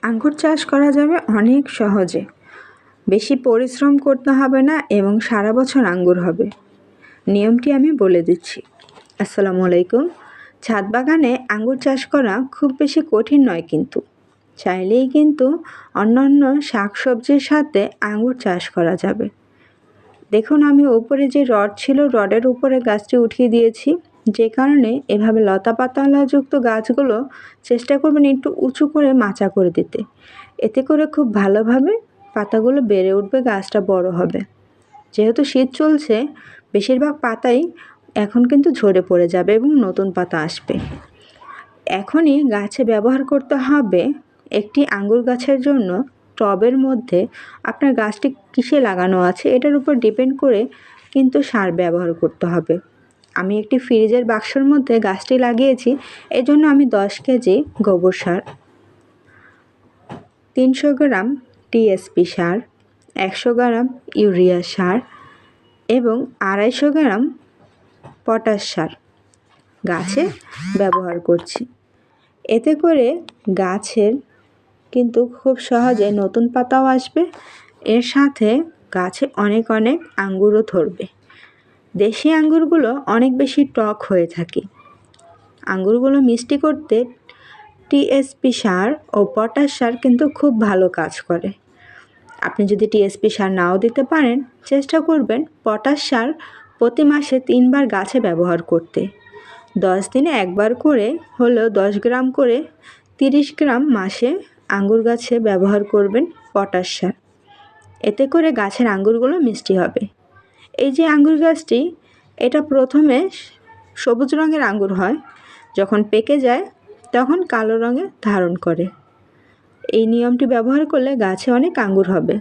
আঙ্গুর চাষ করা যাবে অনেক সহজে। বেশি পরিশ্রম করতে হবে না এবং সারা বছর আঙ্গুর হবে। নিয়মটি আমি বলে দিচ্ছি। আসসালামু আলাইকুম। ছাদ বাগানে আঙ্গুর চাষ করা খুব বেশি কঠিন নয়, কিন্তু চাইলেই কিন্তু অন্যান্য শাকসবজির সাথে আঙ্গুর চাষ করা যাবে। দেখুন, আমি উপরে যে রড ছিল, রডের উপরে গাছটি উঠিয়ে দিয়েছি, যে কারণে এভাবে লতা পাতালাযুক্ত গাছগুলো চেষ্টা করবেন একটু উঁচু করে মাচা করে দিতে। এতে করে খুব ভালোভাবে পাতাগুলো বেড়ে উঠবে, গাছটা বড় হবে। যেহেতু শীত চলছে, বেশিরভাগ পাতাই এখন কিন্তু ঝরে পড়ে যাবে এবং নতুন পাতা আসবে। এখনই গাছে ব্যবহার করতে হবে একটি আঙ্গুর গাছের জন্য টবের মধ্যে আপনার গাছটি কিসে লাগানো আছে এটার উপর ডিপেন্ড করে কিন্তু সার ব্যবহার করতে হবে। আমি একটি ফ্রিজের বাক্সের মধ্যে গাছটি লাগিয়েছি, এজন্য আমি 10 কেজি গোবর সার, 300 গ্রাম টিএসপি সার, 100 গ্রাম ইউরিয়া সার এবং 250 গ্রাম পটাশ সার গাছে ব্যবহার করছি। এতে করে গাছের কিন্তু খুব সহজে নতুন পাতাও আসবে, এর সাথে গাছে অনেক অনেক আঙ্গুরও ধরবে। দেশি আঙ্গুরগুলো অনেক বেশি টক হয়ে থাকে। আঙ্গুরগুলো মিষ্টি করতে টিএসপি সার ও পটাশ সার কিন্তু খুব ভালো কাজ করে। আপনি যদি টিএসপি সার নাও দিতে পারেন, চেষ্টা করবেন পটাশ সার প্রতি মাসে 3 বার গাছে ব্যবহার করতে। 10 দিনে একবার করে হলেও 10 গ্রাম করে 30 গ্রাম মাসে আঙ্গুর গাছে ব্যবহার করবেন পটাশ সার। এতে করে গাছের আঙ্গুরগুলো মিষ্টি হবে। এই যে আঙ্গুর গাছটি, এটা প্রথমে সবুজ রঙের আঙ্গুর হয়, যখন পেকে যায় তখন কালো রঙে ধারণ করে। এই নিয়মটি ব্যবহার করলে গাছে অনেক আঙ্গুর হবে।